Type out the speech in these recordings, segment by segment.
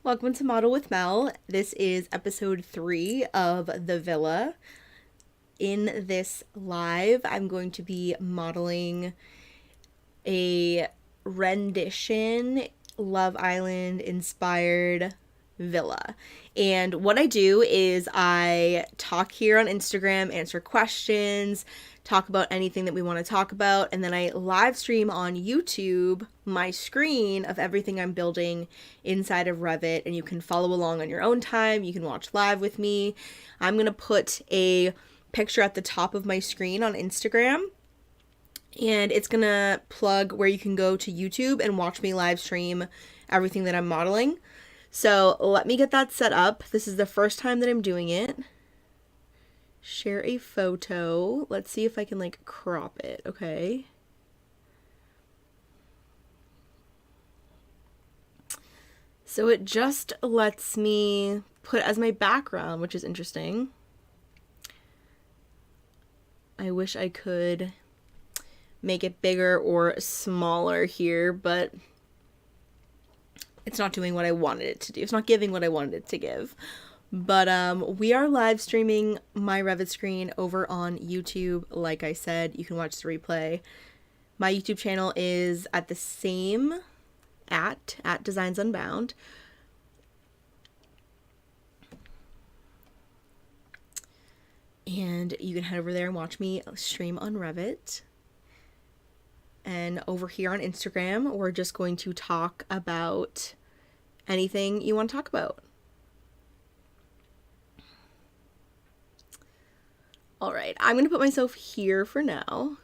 Welcome to Model with Mel. This is episode 3 of The Villa. In this live, I'm going to be modeling a rendition Love Island inspired villa. And what I do is I talk here on Instagram, answer questions, talk about anything that we want to talk about, and then I live stream on YouTube my screen of everything I'm building inside of Revit, and you can follow along on your own time. You can watch live with me. I'm going to put a picture at the top of my screen on Instagram, and it's going to plug where you can go to YouTube and watch me live stream everything that I'm modeling. So let me get that set up. This is the first time that I'm doing it. Share a photo. Let's see if I can crop it, okay? So it just lets me put as my background, which is interesting. I wish I could make it bigger or smaller here, but it's not doing what I wanted it to do. It's not giving what I wanted it to give. But we are live streaming my Revit screen over on YouTube. Like I said, you can watch the replay. My YouTube channel is at the same at Designs Unbound. And you can head over there and watch me stream on Revit. And over here on Instagram, we're just going to talk about anything you want to talk about. All right, I'm going to put myself here for now.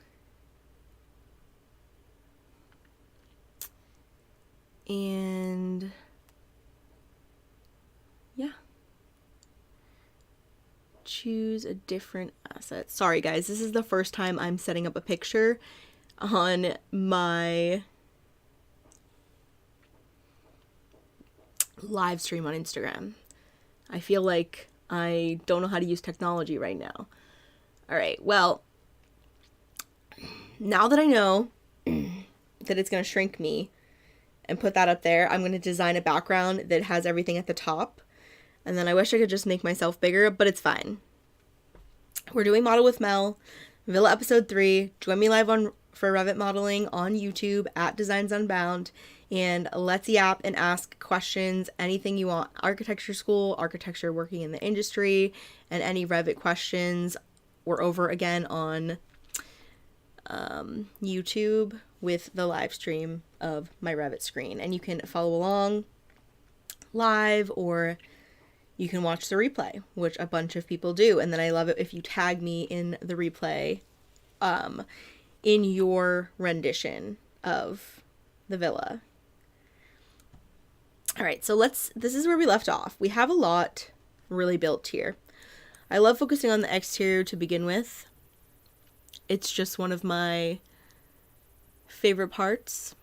And yeah. Choose a different asset. Sorry guys, this is the first time I'm setting up a picture on my live stream on Instagram. I feel like I don't know how to use technology right now. All right, well, now that I know that it's going to shrink me and put that up there, I'm going to design a background that has everything at the top. And then I wish I could just make myself bigger, but it's fine. We're doing Model with Mel, Villa episode 3. Join me live for Revit modeling on YouTube at Designs Unbound. And let's yap and ask questions, anything you want. Architecture school, architecture working in the industry, and any Revit questions. We're over again on YouTube with the live stream of my Revit screen. And you can follow along live, or you can watch the replay, which a bunch of people do. And then I love it if you tag me in the replay in your rendition of the villa. All right, so this is where we left off. We have a lot really built here. I love focusing on the exterior to begin with. It's just one of my favorite parts.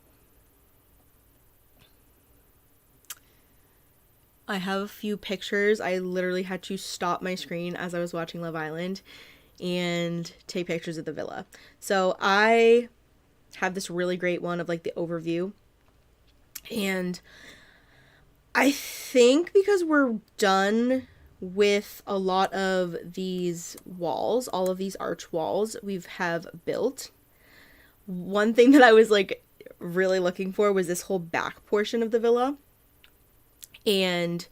I have a few pictures. I literally had to stop my screen as I was watching Love Island and take pictures of the villa. So I have this really great one of the overview. And I think because we're done with a lot of these walls, all of these arch walls we have built, one thing that I was really looking for was this whole back portion of the villa. And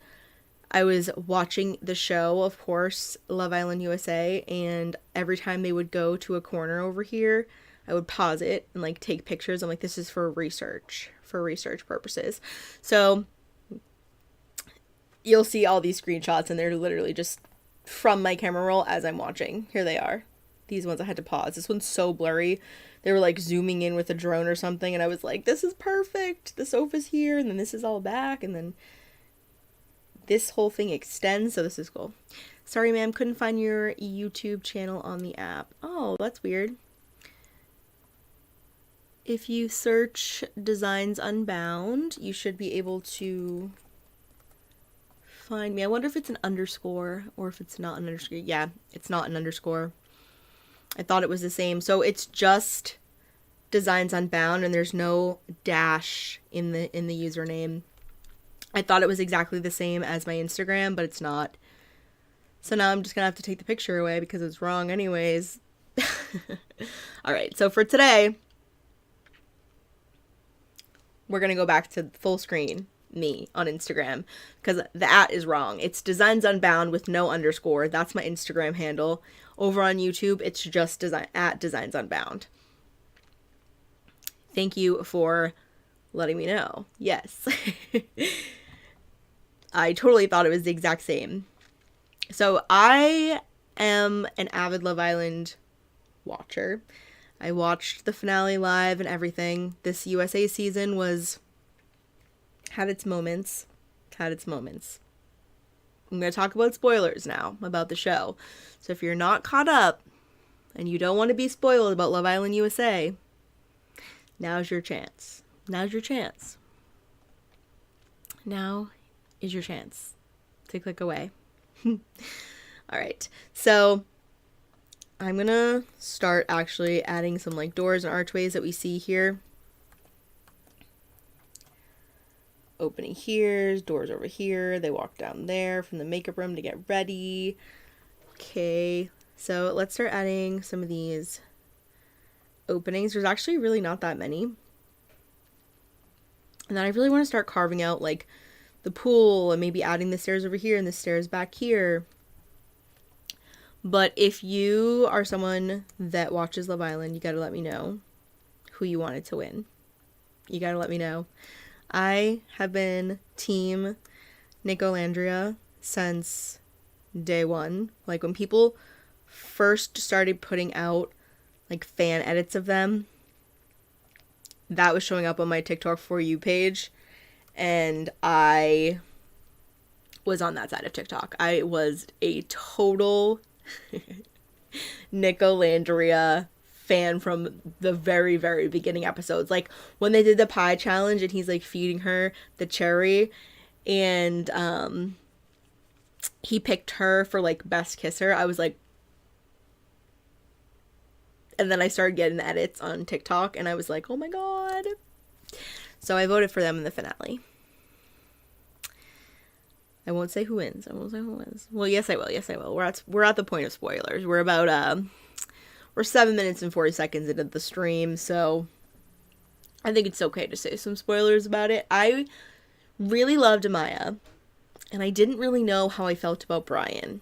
I was watching the show, of course, Love Island USA, and every time they would go to a corner over here, I would pause it and take pictures. I'm like, this is for research purposes. So you'll see all these screenshots, and they're literally just from my camera roll as I'm watching. Here they are. These ones I had to pause. This one's so blurry. They were zooming in with a drone or something, and I was like, this is perfect. The sofa's here, and then this is all back, and then this whole thing extends, so this is cool. Sorry, ma'am, couldn't find your YouTube channel on the app. Oh, that's weird. If you search Designs Unbound, you should be able to find me. I wonder if it's an underscore or if it's not an underscore. Yeah, it's not an underscore. I thought it was the same. So it's just Designs Unbound, and there's no dash in the username. I thought it was exactly the same as my Instagram, but it's not. So now I'm just gonna have to take the picture away because it's wrong anyways. All right, so for today, we're gonna go back to full screen me on Instagram because the @ is wrong. It's Designs Unbound with no underscore. That's my Instagram handle. Over on YouTube, it's just Designs Unbound. Thank you for letting me know. Yes. I totally thought it was the exact same. So I am an avid Love Island watcher. I watched the finale live and everything. This USA season had its moments. I'm going to talk about spoilers now about the show. So if you're not caught up and you don't want to be spoiled about Love Island USA, now's your chance. Now is your chance to click away. All right. So I'm going to start actually adding some like doors and archways that we see here. Opening here, doors over here. They walk down there from the makeup room to get ready. Okay. So let's start adding some of these openings. There's actually really not that many. And then I really want to start carving out like the pool and maybe adding the stairs over here and the stairs back here. But if you are someone that watches Love Island, you gotta let me know who you wanted to win. You gotta let me know. I have been team Nicolandria since day one. Like when people first started putting out like fan edits of them, that was showing up on my TikTok For You page, and I was on that side of TikTok. I was a total Nicolandria fan from the very, very beginning episodes. Like when they did the pie challenge and he's like feeding her the cherry, and he picked her for like best kisser. I was like, and then I started getting the edits on TikTok and I was like, oh my god. So I voted for them in the finale. I won't say who wins. Well, yes I will. We're at the point of spoilers. We're about we're 7 minutes and 40 seconds into the stream, so I think it's okay to say some spoilers about it. I really loved Amaya, and I didn't really know how I felt about Brian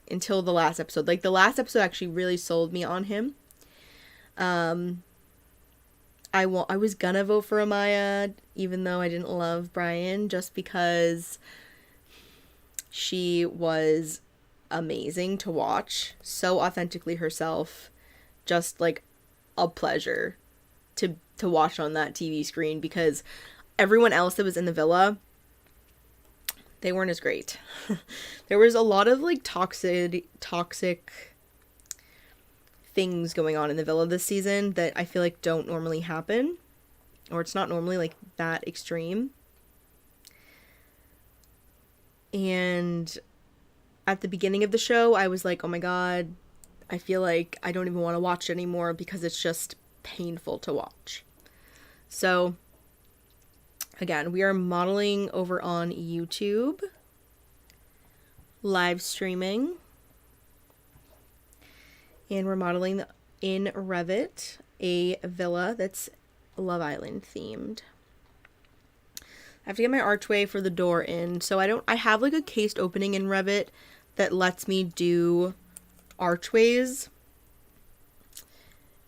until the last episode. Like the last episode actually really sold me on him. I was gonna vote for Amaya, even though I didn't love Brian, just because she was amazing to watch, so authentically herself, just like a pleasure to watch on that TV screen, because everyone else that was in the villa, they weren't as great. There was a lot of like toxic things going on in the villa this season that I feel like don't normally happen, or it's not normally like that extreme. And at the beginning of the show, I was like, oh my god, I feel like I don't even want to watch it anymore because it's just painful to watch. So again, we are modeling over on YouTube, live streaming, and we're modeling in Revit a villa that's Love Island themed. I have to get my archway for the door in, so I have like a cased opening in Revit that lets me do archways,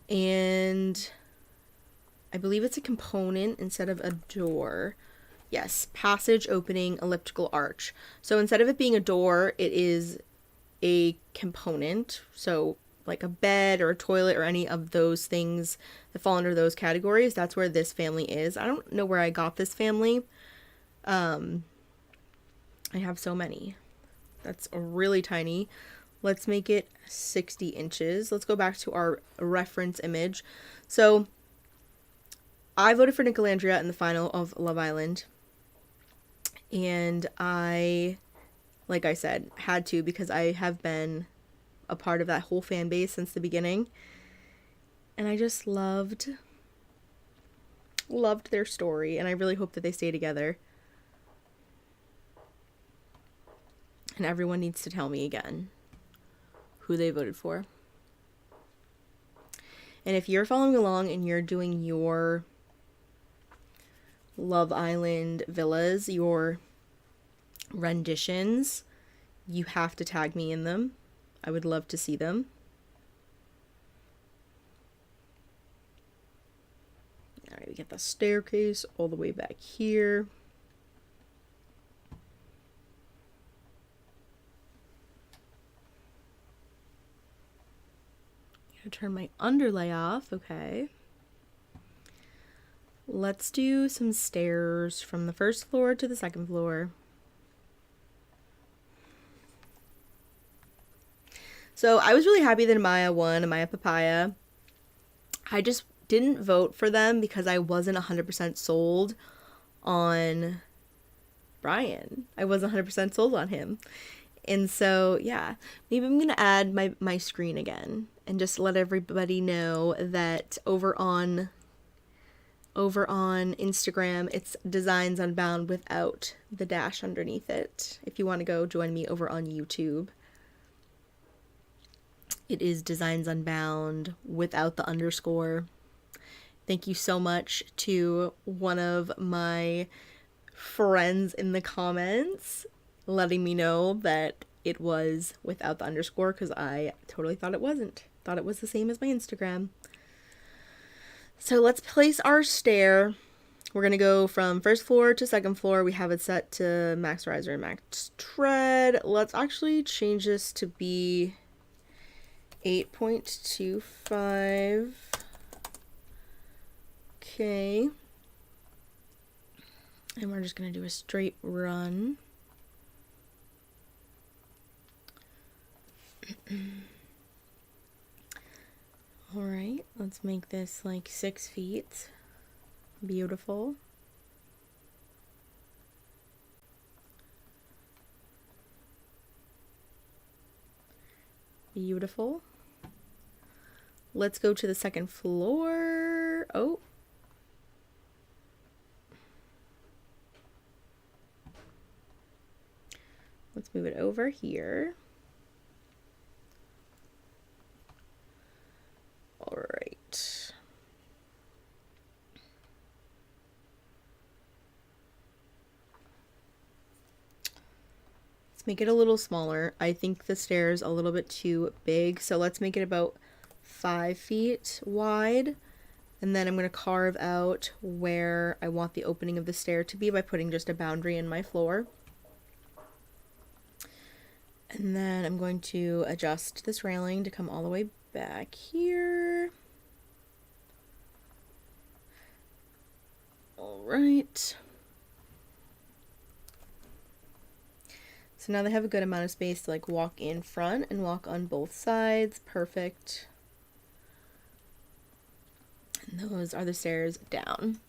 and I believe it's a component instead of a door. Yes, passage, opening, elliptical arch. So instead of it being a door, it is a component. So like a bed or a toilet or any of those things that fall under those categories. That's where this family is. I don't know where I got this family. I have so many. That's really tiny. Let's make it 60 inches. Let's go back to our reference image. So I voted for Nicolandria in the final of Love Island. And I, like I said, had to, because I have been a part of that whole fan base since the beginning. And I just loved their story, and I really hope that they stay together. And everyone needs to tell me again who they voted for. And if you're following along and you're doing your Love Island villas, your renditions, you have to tag me in them. I would love to see them. All right, we get the staircase all the way back here. Gonna turn my underlay off, okay. Let's do some stairs from the first floor to the second floor. So I was really happy that Amaya won, Amaya Papaya. I just didn't vote for them because I wasn't 100% sold on Brian. I wasn't 100% sold on him. And so, yeah, maybe I'm going to add my screen again and just let everybody know that over on Instagram, it's Designs Unbound without the dash underneath it. If you want to go join me over on YouTube, it is Designs Unbound without the underscore. Thank you so much to one of my friends in the comments letting me know that it was without the underscore, because I totally thought it wasn't. Thought it was the same as my Instagram. So let's place our stair. We're going to go from first floor to second floor. We have it set to max riser and max tread. Let's actually change this to be 8.25. Okay. And we're just going to do a straight run. All right, let's make this like 6 feet. Beautiful. Beautiful. Let's go to the second floor. Oh. Let's move it over here. All right. Let's make it a little smaller. I think the stairs a little bit too big, so let's make it about 5 feet wide. And then I'm going to carve out where I want the opening of the stair to be by putting just a boundary in my floor. And then I'm going to adjust this railing to come all the way back here. All right. So now they have a good amount of space to like walk in front and walk on both sides. Perfect. And those are the stairs down.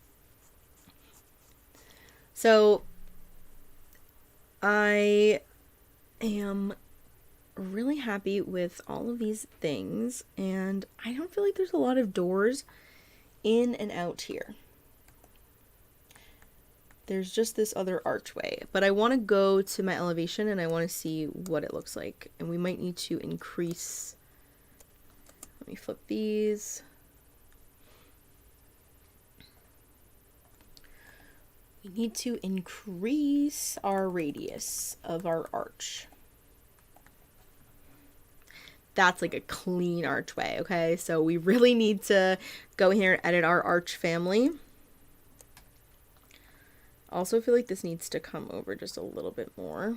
So I am really happy with all of these things, and I don't feel like there's a lot of doors in and out here. There's just this other archway, but I want to go to my elevation and I want to see what it looks like, and we might need to increase. Let me flip these. We need to increase our radius of our arch. That's like a clean archway, okay? So we really need to go here and edit our arch family. Also feel like this needs to come over just a little bit more.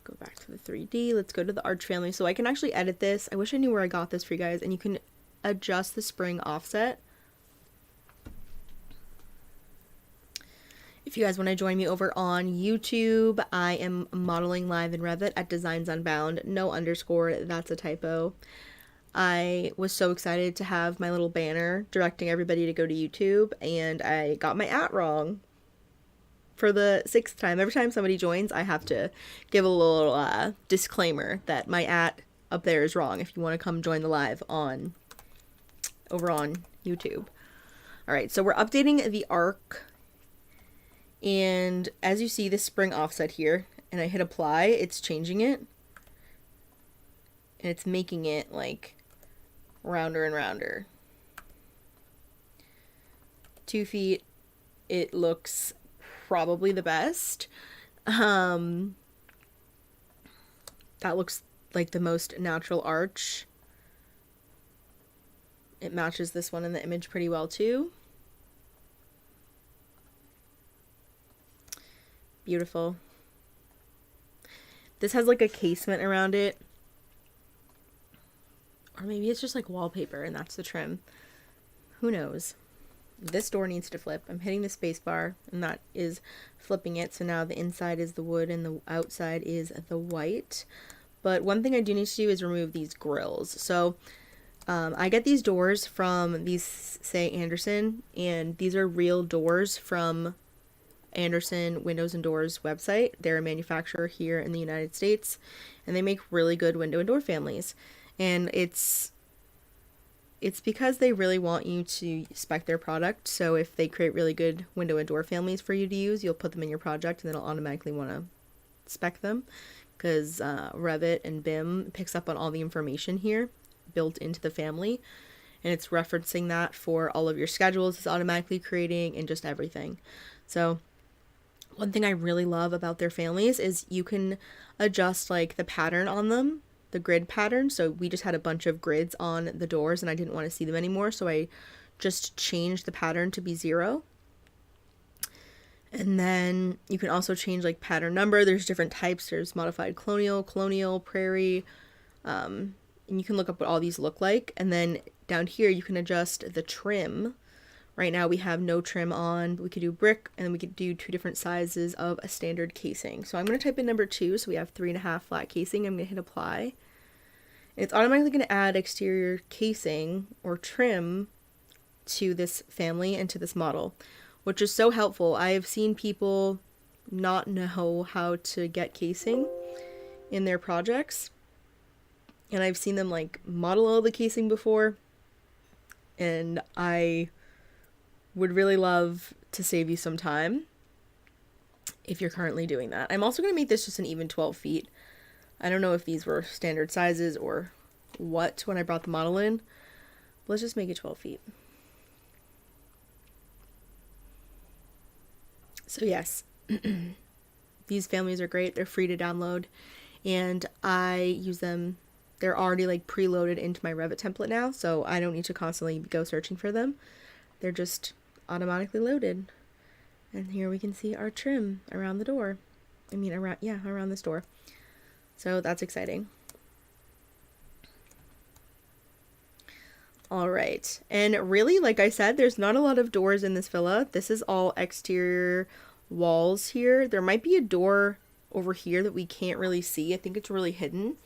Go back to the 3D. Let's go to the arch family so I can actually edit this. I wish I knew where I got this for you guys. And you can adjust the spring offset. If you guys want to join me over on YouTube, I am modeling live in Revit at Designs Unbound. No underscore, that's a typo. I was so excited to have my little banner directing everybody to go to YouTube, and I got my @ wrong for the 6th time. Every time somebody joins, I have to give a little disclaimer that my @ up there is wrong if you want to come join the live over on YouTube. All right, so we're updating the arc And as you see the spring offset here, and I hit apply, it's changing it. And it's making it like rounder and rounder. 2 feet, it looks probably the best. That looks like the most natural arch. It matches this one in the image pretty well too. Beautiful. This has like a casement around it. Or maybe it's just like wallpaper and that's the trim. Who knows? This door needs to flip. I'm hitting the space bar and that is flipping it. So now the inside is the wood and the outside is the white. But one thing I do need to do is remove these grills. So I get these doors from these, say, Andersen, and these are real doors from Andersen Windows and Doors website. They're a manufacturer here in the United States, and they make really good window and door families. And it's because they really want you to spec their product. So if they create really good window and door families for you to use, you'll put them in your project, and then it'll automatically want to spec them, because Revit and BIM picks up on all the information here built into the family, and it's referencing that for all of your schedules. It's automatically creating and just everything. So one thing I really love about their families is you can adjust like the pattern on them, the grid pattern. So we just had a bunch of grids on the doors and I didn't want to see them anymore, so I just changed the pattern to be 0. And then you can also change like pattern number. There's different types. There's modified colonial, prairie, and you can look up what all these look like. And then down here you can adjust the trim. Right now we have no trim on, but we could do brick, and then we could do 2 different sizes of a standard casing. So I'm going to type in number 2, so we have 3.5 flat casing. I'm going to hit apply. And it's automatically going to add exterior casing or trim to this family and to this model, which is so helpful. I have seen people not know how to get casing in their projects, and I've seen them like model all the casing before, and I would really love to save you some time if you're currently doing that. I'm also going to make this just an even 12 feet. I don't know if these were standard sizes or what when I brought the model in. Let's just make it 12 feet. So yes, these families are great. They're free to download, and I use them. They're already like preloaded into my Revit template now, so I don't need to constantly go searching for them. They're just automatically loaded. And here we can see our trim around the door. Around this door. So that's exciting. All right. And really, like I said, there's not a lot of doors in this villa. This is all exterior walls here. There might be a door over here that we can't really see. I think it's really hidden.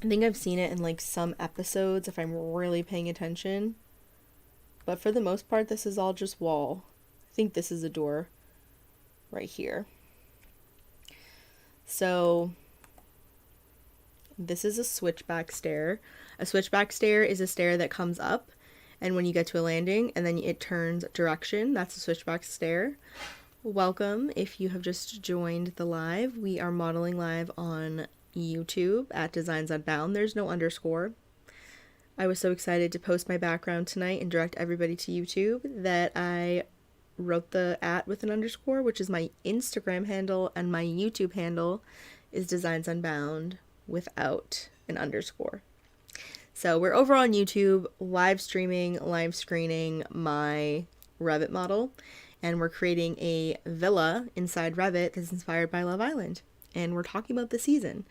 I think I've seen it in like some episodes if I'm really paying attention. But for the most part, this is all just wall. I think this is a door right here. So this is a switchback stair. A switchback stair is a stair that comes up, and when you get to a landing and then it turns direction, that's a switchback stair. Welcome if you have just joined the live. We are modeling live on YouTube at Designs Unbound. There's no underscore. I was so excited to post my background tonight and direct everybody to YouTube that I wrote the @ with an underscore, which is my Instagram handle, and my YouTube handle is Designs Unbound without an underscore. So we're over on YouTube live streaming, live screening my Revit model, and we're creating a villa inside Revit that's inspired by Love Island, and we're talking about the season.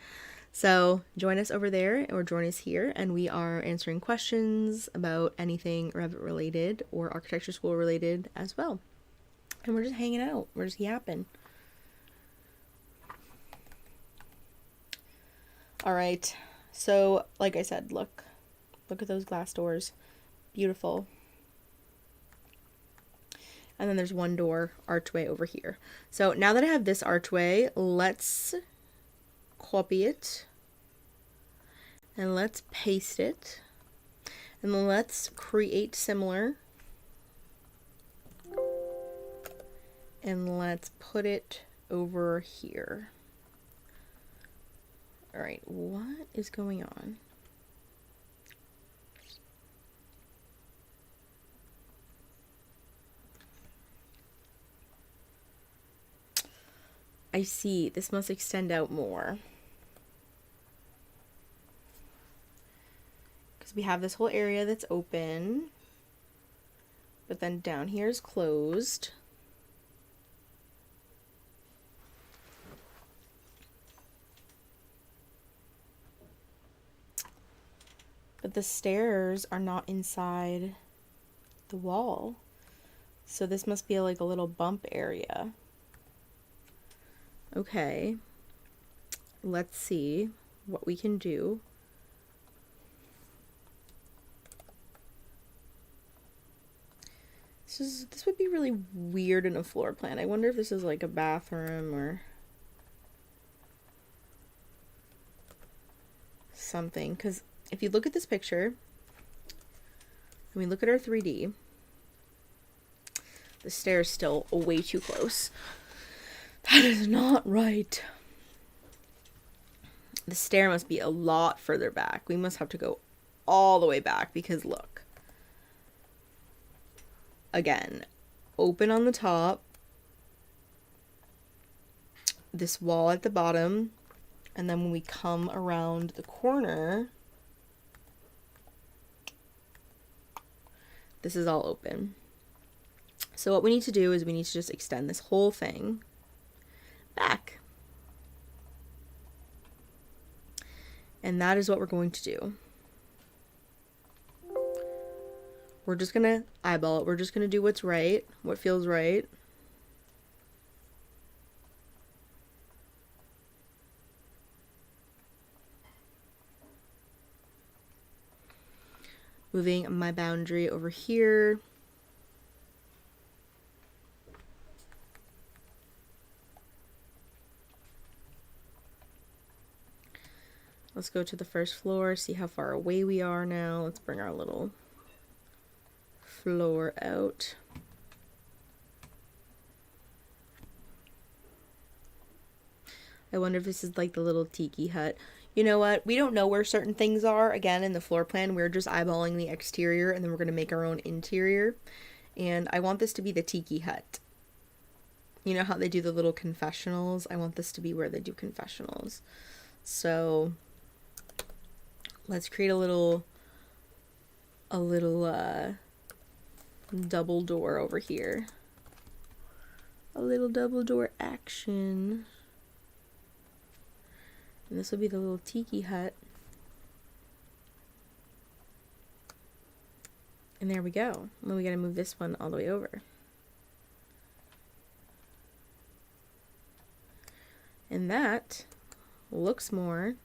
So join us over there or join us here, and we are answering questions about anything Revit related or architecture school related as well. And we're just hanging out. We're just yapping. All right. So like I said, look at those glass doors. Beautiful. And then there's one door archway over here. So now that I have this archway, let's copy it and let's paste it, and then let's create similar, And let's put it over here. All right, what is going on? I see. This must extend out more. Because we have this whole area that's open. But then down here is closed. But the stairs are not inside the wall. So this must be like a little bump area. Okay. Let's see what we can do. This would be really weird in a floor plan. I wonder if this is like a bathroom or something. Because if you look at this picture, and we look at our 3D, the stair's still way too close. That is not right. The stair must be a lot further back. We must have to go all the way back because look. Again, open on the top, this wall at the bottom, and then when we come around the corner, this is all open. So what we need to do is we need to just extend this whole thing back. And that is what we're going to do. We're just going to eyeball it. We're just going to do what's right, what feels right. Moving my boundary over here. Let's go to the first floor, see how far away we are now. Let's bring our little floor out. I wonder if this is like the little tiki hut. You know what? We don't know where certain things are. Again, in the floor plan, we're just eyeballing the exterior and then we're going to make our own interior. And I want this to be the tiki hut. You know how they do the little confessionals? I want this to be where they do confessionals. So let's create a little double door over here. A little double door action. And this will be the little tiki hut. And there we go. And then we gotta move this one all the way over. And that looks more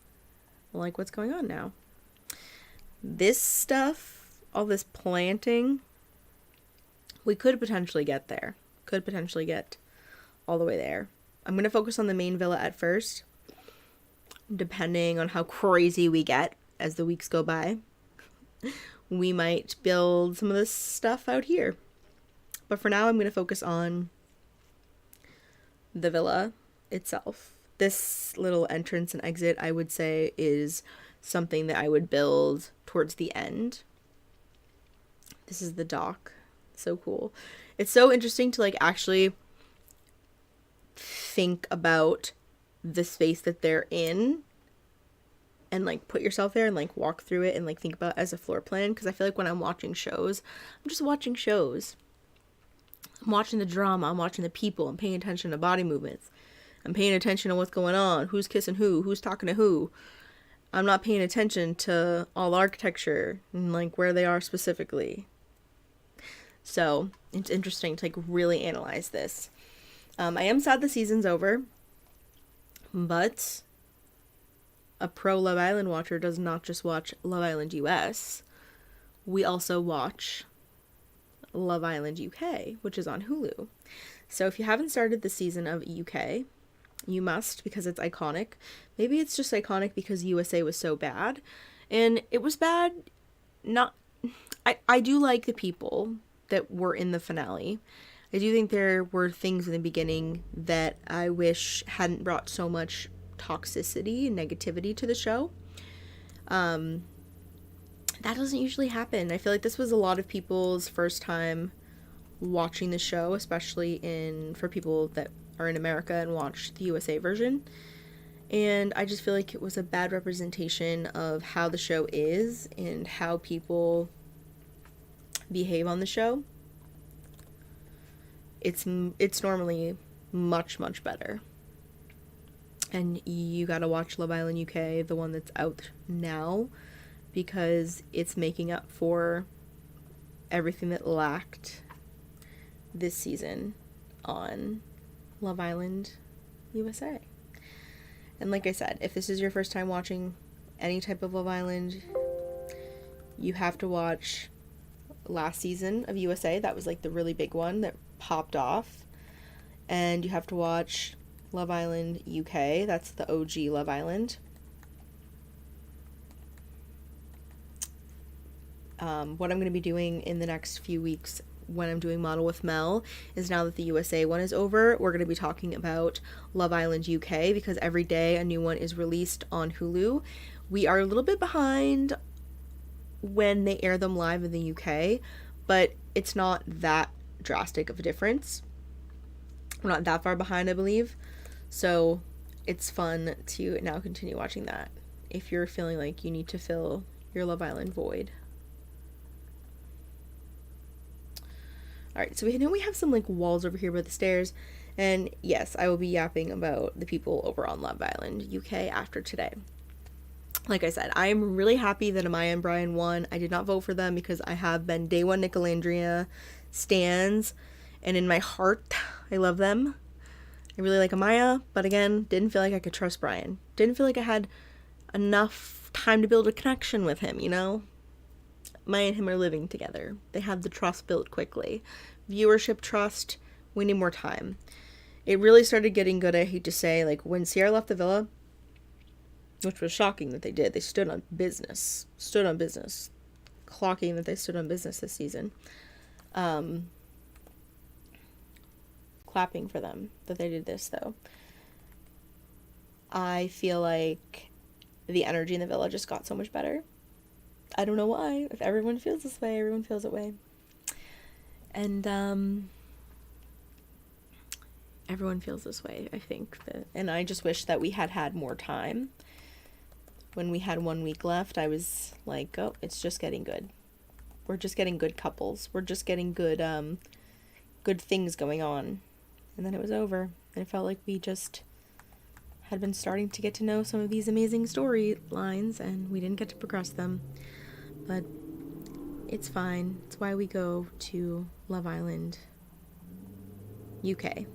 like what's going on now. This stuff, all this planting, we could potentially get there. Could potentially get all the way there. I'm going to focus on the main villa at first. Depending on how crazy we get as the weeks go by, we might build some of this stuff out here. But for now, I'm going to focus on the villa itself. This little entrance and exit, I would say, is something that I would build towards the end. This is the dock. So cool. It's so interesting to like actually think about the space that they're in and like put yourself there and like walk through it and like think about it as a floor plan, because I feel like when I'm watching shows, I'm just watching shows. I'm watching the drama, I'm watching the people, I'm paying attention to body movements. I'm paying attention to what's going on, who's kissing who's talking to who. I'm not paying attention to all architecture and like where they are specifically. So it's interesting to like really analyze this. I am sad the season's over, but a pro Love Island watcher does not just watch Love Island US. We also watch Love Island UK, which is on Hulu. So if you haven't started the season of UK, you must, because it's iconic. Maybe it's just iconic because USA was so bad. And it was bad, I do like the people that were in the finale. I do think there were things in the beginning that I wish hadn't brought so much toxicity and negativity to the show. That doesn't usually happen. I feel like this was a lot of people's first time watching the show, especially for people that are in America and watch the USA version. And I just feel like it was a bad representation of how the show is and how people behave on the show. It's normally much, much better. And you gotta watch Love Island UK, the one that's out now, because it's making up for everything that lacked this season on Love Island USA. And like I said, if this is your first time watching any type of Love Island, you have to watch last season of USA. That was like the really big one that popped off. And you have to watch Love Island UK. That's the OG Love Island. What I'm going to be doing in the next few weeks when I'm doing Model with Mel is, now that the USA one is over, we're going to be talking about Love Island UK, because every day a new one is released on Hulu. We are a little bit behind when they air them live in the UK, but it's not that drastic of a difference. We're not that far behind, I believe. So it's fun to now continue watching that if you're feeling like you need to fill your Love Island void. Alright, so we know we have some like walls over here by the stairs, and yes, I will be yapping about the people over on Love Island UK after today. Like I said, I'm really happy that Amaya and Brian won. I did not vote for them because I have been day one Nicolandria stans, and in my heart, I love them. I really like Amaya, but again, didn't feel like I could trust Brian. Didn't feel like I had enough time to build a connection with him, you know? Maya and him are living together. They have the trust built quickly. Viewership trust, we need more time. It really started getting good, I hate to say, like when Sierra left the villa, which was shocking that they did. They stood on business. Clocking that they stood on business this season. Clapping for them that they did this, though. I feel like the energy in the villa just got so much better. I don't know why. If everyone feels this way, everyone feels that way. And everyone feels this way, I think. And I just wish that we had more time. When we had 1 week left, I was like, oh, it's just getting good. We're just getting good couples. We're just getting good things going on. And then it was over. And it felt like we just had been starting to get to know some of these amazing storylines, and we didn't get to progress them. But it's fine. It's why we go to Love Island UK.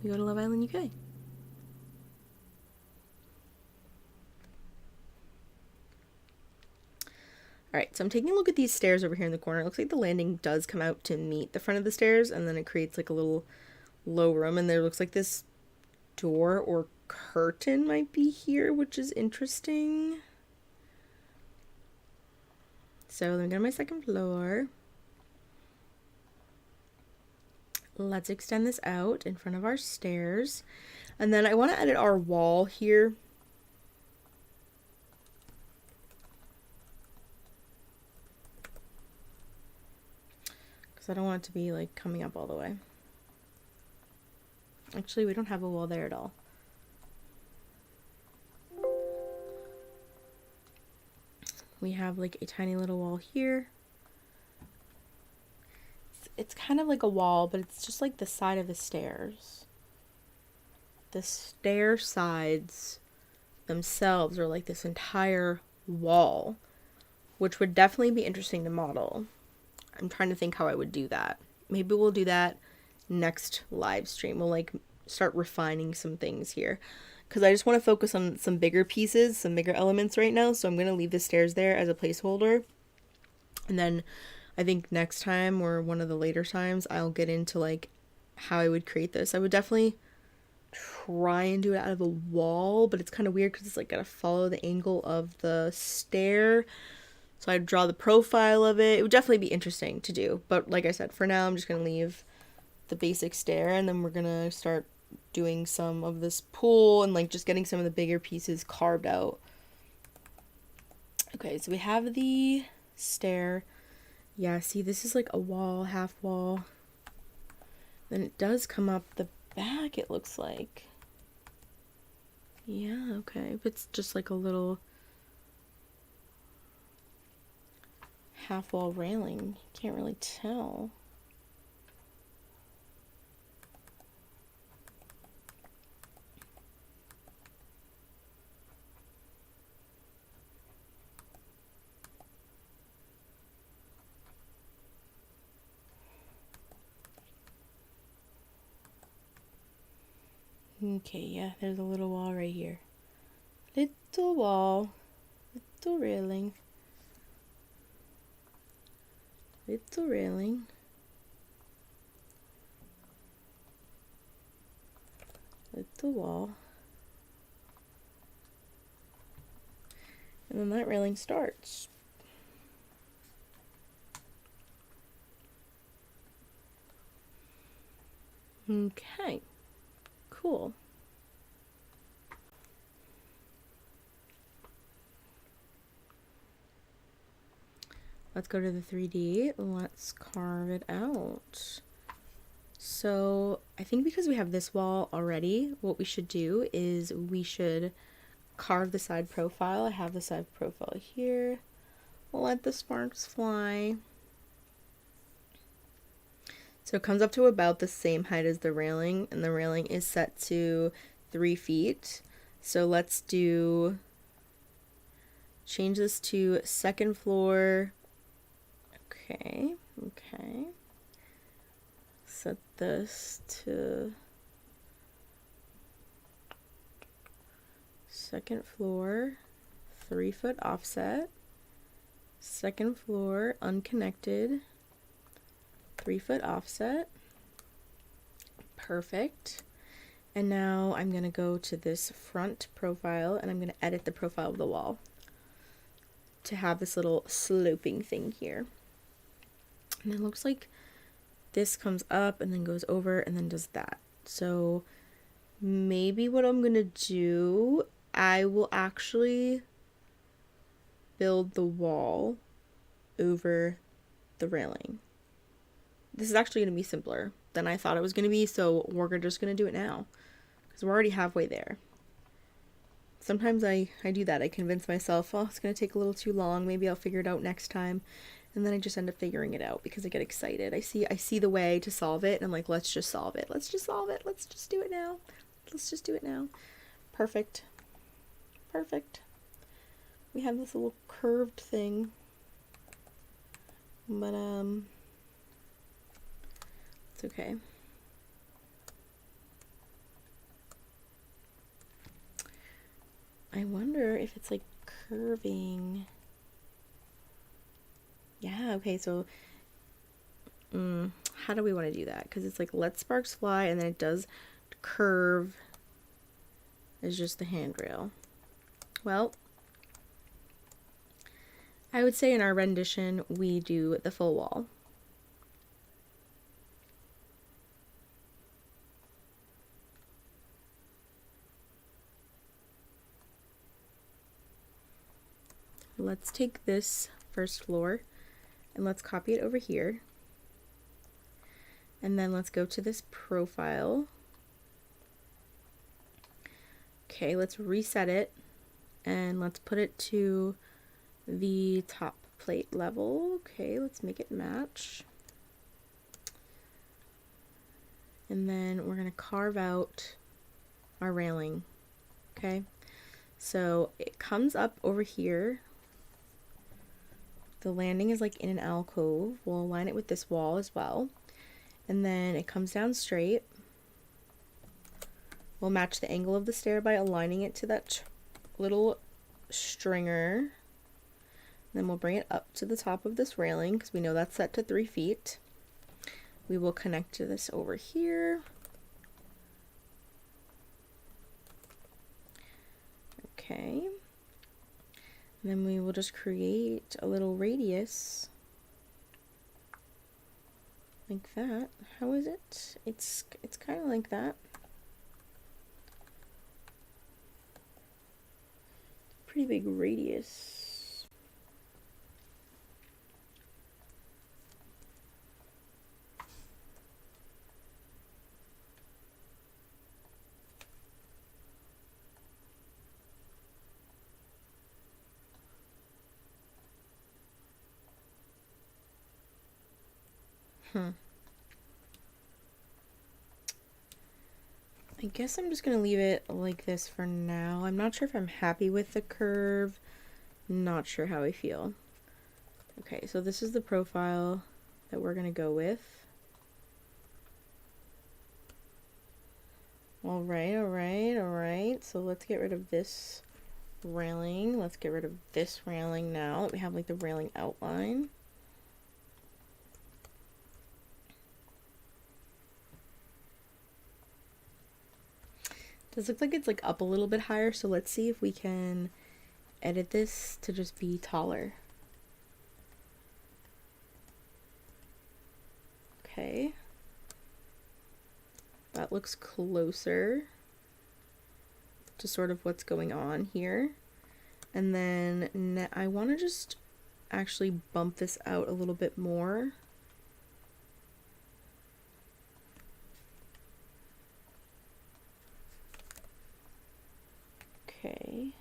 We go to Love Island UK. Alright, so I'm taking a look at these stairs over here in the corner. It looks like the landing does come out to meet the front of the stairs, and then it creates like a little low room, and there looks like this door or curtain might be here, which is interesting. So let me go to my second floor. Let's extend this out in front of our stairs. And then I want to edit our wall here. Because I don't want it to be like coming up all the way. Actually, we don't have a wall there at all. We have like a tiny little wall here. It's kind of like a wall, but it's just like the side of the stairs. The stair sides themselves are like this entire wall, which would definitely be interesting to model. I'm trying to think how I would do that. Maybe we'll do that next live stream. We'll like start refining some things here, because I just want to focus on some bigger pieces, some bigger elements right now. So I'm going to leave the stairs there as a placeholder. And then I think next time, or one of the later times, I'll get into like how I would create this. I would definitely try and do it out of a wall, but it's kind of weird because it's like gotta follow the angle of the stair. So I'd draw the profile of it. It would definitely be interesting to do. But like I said, for now, I'm just going to leave the basic stair, and then we're gonna start doing some of this pool and like just getting some of the bigger pieces carved out. Okay, so we have the stair. Yeah, see, this is like a wall, half wall. Then it does come up the back, it looks like. Yeah, okay. But it's just like a little half wall railing. Can't really tell. Okay, yeah, there's a little wall right here. Little wall. Little railing. Little railing. Little wall. And then that railing starts. Okay. Cool. Let's go to the 3D. Let's carve it out. So I think because we have this wall already, what we should do is we should carve the side profile. I have the side profile here. Let the sparks fly. So it comes up to about the same height as the railing, and the railing is set to 3 feet. So let's change this to second floor. Okay, okay. Set this to second floor, 3 foot offset. Second floor, unconnected, 3 foot offset. Perfect. And now I'm going to go to this front profile and I'm going to edit the profile of the wall to have this little sloping thing here. And it looks like this comes up and then goes over and then does that. So maybe what I'm going to do, I will actually build the wall over the railing. This is actually going to be simpler than I thought it was going to be, so we're just going to do it now because we're already halfway there. Sometimes I do that. I convince myself, oh, it's going to take a little too long. Maybe I'll figure it out next time. And then I just end up figuring it out because I get excited. I see the way to solve it, and I'm like, let's just solve it. Let's just solve it. Let's just do it now. Let's just do it now. Perfect. Perfect. We have this little curved thing. But, it's okay. I wonder if it's like curving. Yeah, okay, so how do we want to do that? Because it's like let sparks fly, and then it does curve as just the handrail. Well, I would say in our rendition we do the full wall. Let's take this first floor and let's copy it over here. And then let's go to this profile. Okay, let's reset it and let's put it to the top plate level. Okay, let's make it match. And then we're going to carve out our railing. Okay, so it comes up over here. The landing is like in an alcove. We'll align it with this wall as well. And then it comes down straight. We'll match the angle of the stair by aligning it to that little stringer. Then we'll bring it up to the top of this railing because we know that's set to 3 feet. We will connect to this over here. Okay. And then we will just create a little radius like that. How is it? It's kind of like that. Pretty big radius. I guess I'm just gonna leave it like this for now. I'm not sure if I'm happy with the curve. Not sure how I feel. Okay, so this is the profile that we're gonna go with. All right. So let's get rid of this railing. Let's get rid of this railing now that we have like the railing outline. Does look like it's like up a little bit higher, so let's see if we can edit this to just be taller. Okay. That looks closer to sort of what's going on here. And then I want to just actually bump this out a little bit more. Okay.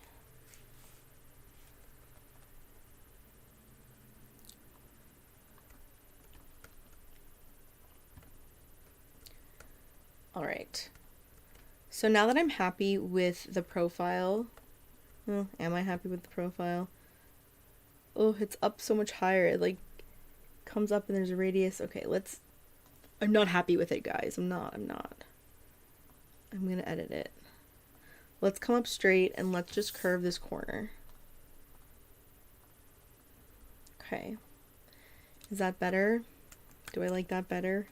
All right. So now that I'm happy with the profile, well, am I happy with the profile? Oh, it's up so much higher. It like comes up and there's a radius. Okay, I'm not happy with it, guys. I'm not. I'm gonna edit it. Let's come up straight and let's just curve this corner. Okay. Is that better? Do I like that better?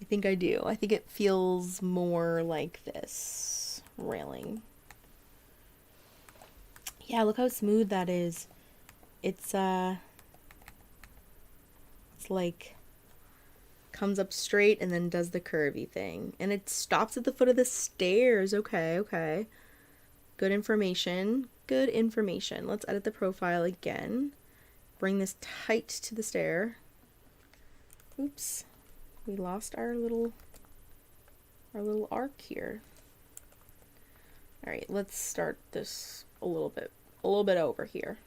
I think I do. I think it feels more like this railing. Yeah, look how smooth that is. It's like comes up straight and then does the curvy thing. And it stops at the foot of the stairs. Okay. Good information. Let's edit the profile again. Bring this tight to the stair. Oops. We lost our little arc here. All right, let's start this a little bit over here.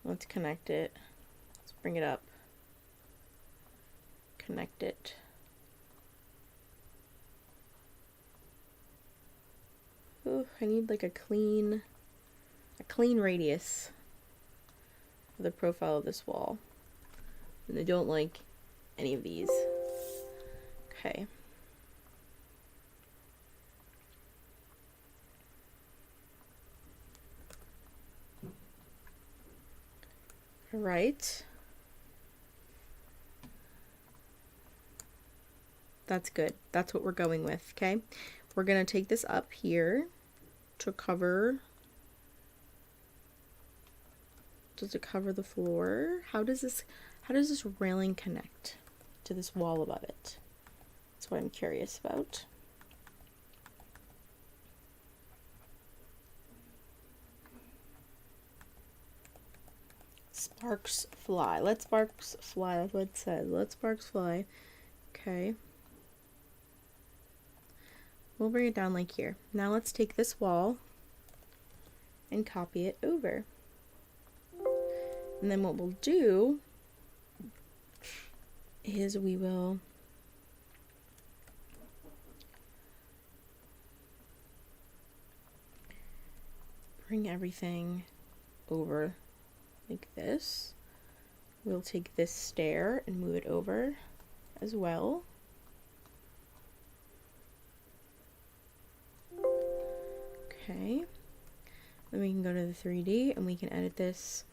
Let's connect it. Let's bring it up. Connect it. Ooh, I need like a clean radius for the profile of this wall. And I don't like any of these. Okay. All right. That's good. That's what we're going with, okay? We're gonna take this up here to cover. Does it cover the floor? How does this railing connect to this wall above it? That's what I'm curious about. Sparks fly. Let sparks fly. That's what it says. Let sparks fly. Okay. We'll bring it down like here. Now let's take this wall and copy it over. And then what we'll do is we will bring everything over like this. We'll take this stair and move it over as well. Okay. Then we can go to the 3D and we can edit this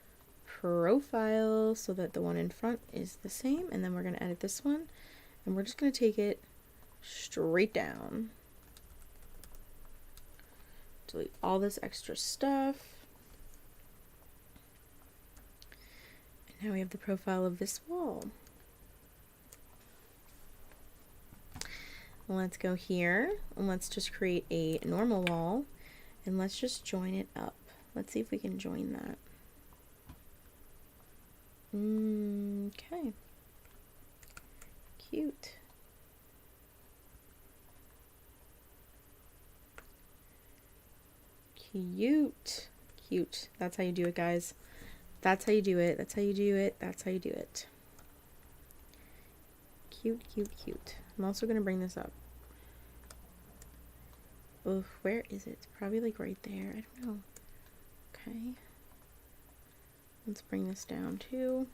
profile so that the one in front is the same, and then we're going to edit this one and we're just going to take it straight down. Delete all this extra stuff. And now we have the profile of this wall. let's go here and let's just create a normal wall and let's just join it up. Let's see if we can join that. Okay. Cute. Cute. Cute. That's how you do it, guys. That's how you do it. That's how you do it. That's how you do it. Cute, cute, cute. I'm also going to bring this up. Oh, where is it? It's probably like right there. I don't know. Okay. Let's bring this down too.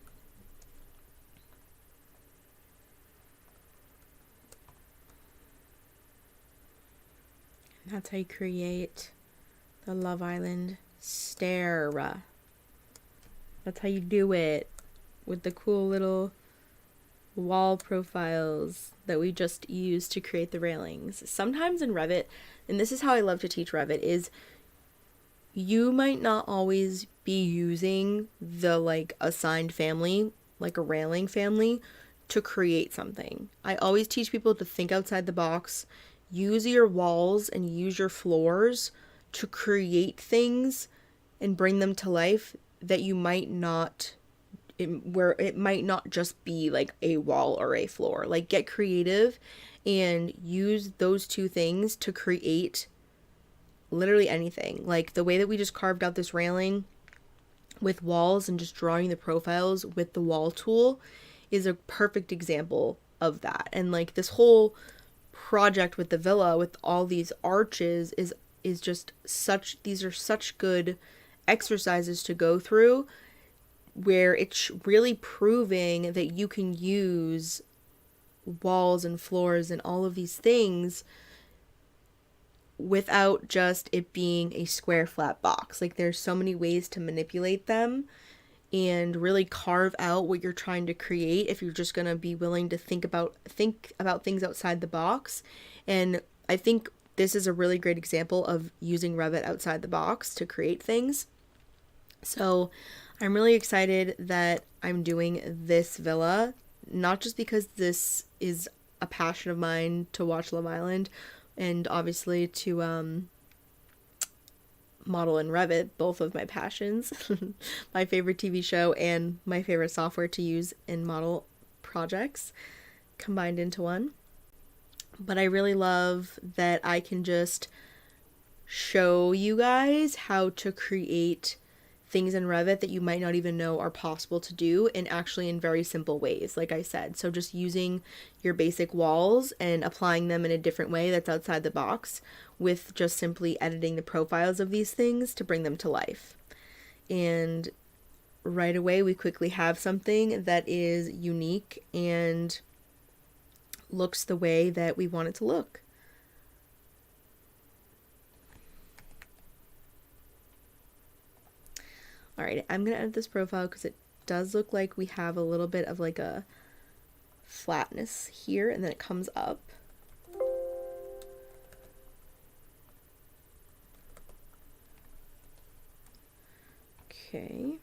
And that's how you create the Love Island stair. That's how you do it with the cool little wall profiles that we just used to create the railings. Sometimes in Revit, and this is how I love to teach Revit, is you might not always be using the like assigned family, like a railing family, to create something. I always teach people to think outside the box, use your walls and use your floors to create things and bring them to life that you might not, where it might not just be like a wall or a floor. Like, get creative and use those two things to create literally anything. Like the way that we just carved out this railing with walls and just drawing the profiles with the wall tool is a perfect example of that. And like this whole project with the villa with all these arches is just such, these are such good exercises to go through, where it's really proving that you can use walls and floors and all of these things without just it being a square flat box. Like, there's so many ways to manipulate them and really carve out what you're trying to create if you're just going to be willing to think about things outside the box. And I think this is a really great example of using Revit outside the box to create things. So I'm really excited that I'm doing this villa, not just because this is a passion of mine to watch Love Island and obviously to model in Revit, both of my passions, my favorite TV show and my favorite software to use in model projects combined into one. But I really love that I can just show you guys how to create things in Revit that you might not even know are possible to do, and actually in very simple ways, like I said. So just using your basic walls and applying them in a different way that's outside the box, with just simply editing the profiles of these things to bring them to life. And right away we quickly have something that is unique and looks the way that we want it to look. Alright, I'm going to edit this profile because it does look like we have a little bit of like a flatness here, and then it comes up. Okay.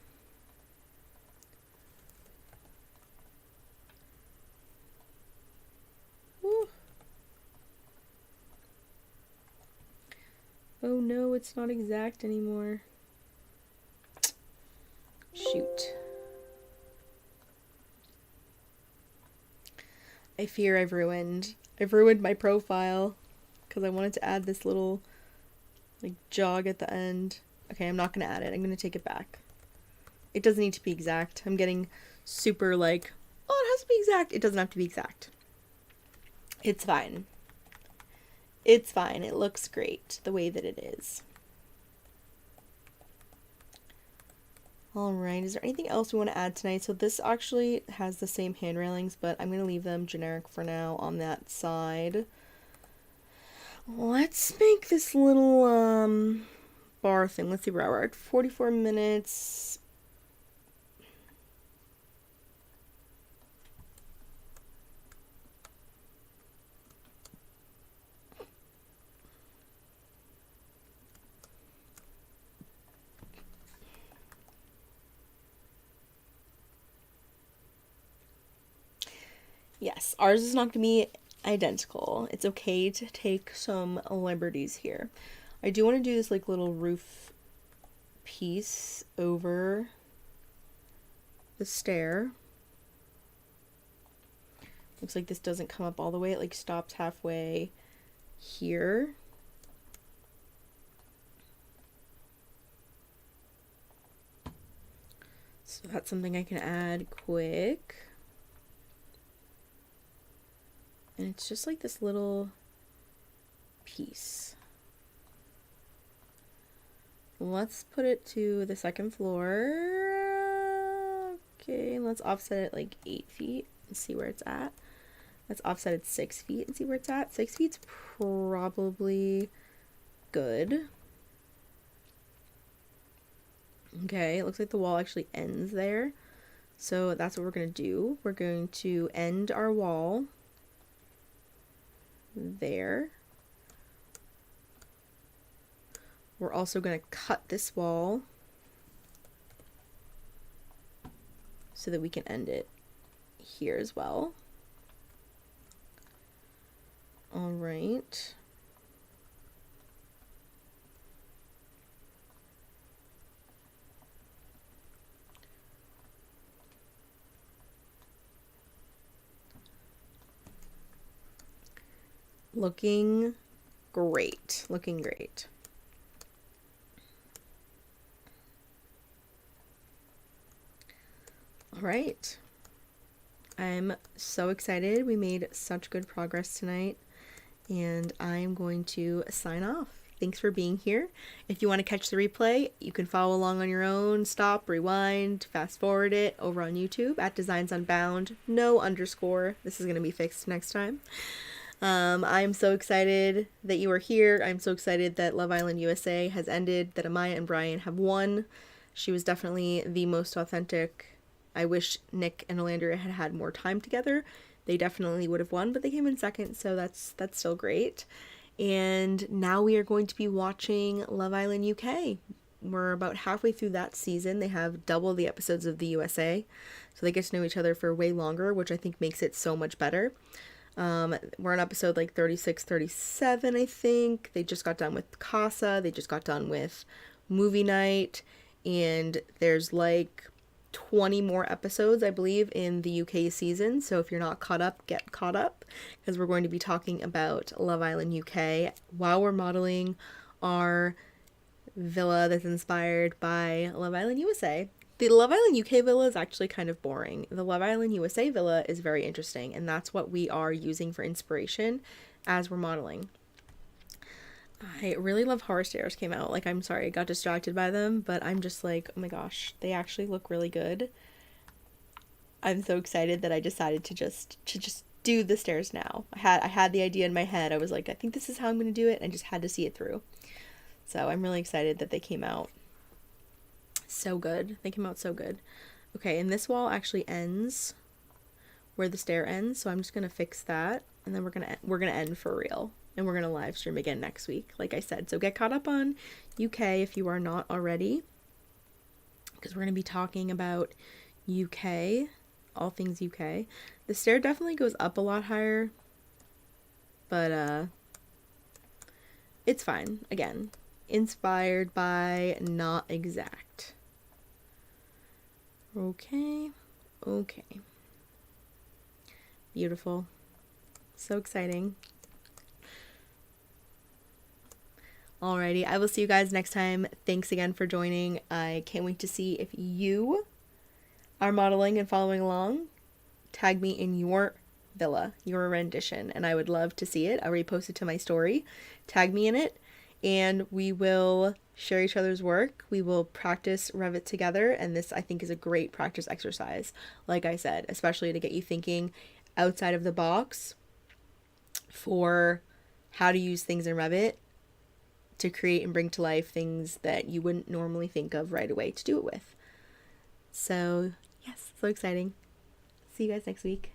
Woo. Oh no, it's not exact anymore. Shoot. I fear I've ruined my profile because I wanted to add this little like jog at the end. Okay, I'm not going to add it. I'm going to take it back. It doesn't need to be exact. I'm getting super like, oh, it has to be exact. It doesn't have to be exact. It's fine. It's fine. It looks great the way that it is. Alright, is there anything else we want to add tonight? So this actually has the same hand railings, but I'm going to leave them generic for now on that side. Let's make this little bar thing. Let's see where we're at. 44 minutes. Yes, ours is not going to be identical. It's okay to take some liberties here. I do want to do this like little roof piece over the stair. Looks like this doesn't come up all the way. It like stops halfway here. So that's something I can add quick. And it's just like this little piece. Let's put it to the second floor. Okay, let's offset it like 8 feet and see where it's at. Let's offset it 6 feet and see where it's at. 6 feet's probably good. Okay, it looks like the wall actually ends there. So that's what we're going to do. We're going to end our wall there. We're also going to cut this wall so that we can end it here as well. All right. Looking great. Looking great. All right. I'm so excited. We made such good progress tonight, and I'm going to sign off. Thanks for being here. If you want to catch the replay, you can follow along on your own. Stop, rewind, fast forward it over on YouTube at Designs Unbound. No underscore. This is going to be fixed next time. I'm so excited that you are here. I'm so excited that Love Island USA has ended, that Amaya and Brian have won. She was definitely the most authentic. I wish Nick and Alandria had had more time together. They definitely would have won, but they came in second, so that's still great. And now we are going to be watching Love Island UK. We're about halfway through that season. They have double the episodes of the USA, so they get to know each other for way longer, which I think makes it so much better. We're on episode like 36, 37, I think. They just got done with Casa. They just got done with movie night. And there's like 20 more episodes, I believe, in the UK season. So if you're not caught up, get caught up, because we're going to be talking about Love Island UK while we're modeling our villa that's inspired by Love Island USA. The Love Island UK villa is actually kind of boring. The Love Island USA villa is very interesting, and that's what we are using for inspiration as we're modeling. I really love how our stairs came out. Like, I'm sorry I got distracted by them, but I'm just like, oh my gosh, they actually look really good. I'm so excited that I decided to just do the stairs now. I had the idea in my head. I was like, I think this is how I'm going to do it, and I just had to see it through. So I'm really excited that they came out so good. They came out so good. Okay, and this wall actually ends where the stair ends, so I'm just gonna fix that, and then we're gonna end for real, and we're gonna live stream again next week, like I said. So get caught up on UK if you are not already, because we're gonna be talking about UK, all things UK. The stair definitely goes up a lot higher, but it's fine. Again, inspired by, not exact. Okay. Beautiful. So exciting. Alrighty, I will see you guys next time. Thanks again for joining. I can't wait to see if you are modeling and following along. Tag me in your villa, your rendition, and I would love to see it. I'll repost it to my story. Tag me in it, and we will share each other's work. We will practice Revit together, and this, I think, is a great practice exercise, like I said, especially to get you thinking outside of the box for how to use things in Revit to create and bring to life things that you wouldn't normally think of right away to do it with. So, yes, so exciting. See you guys next week.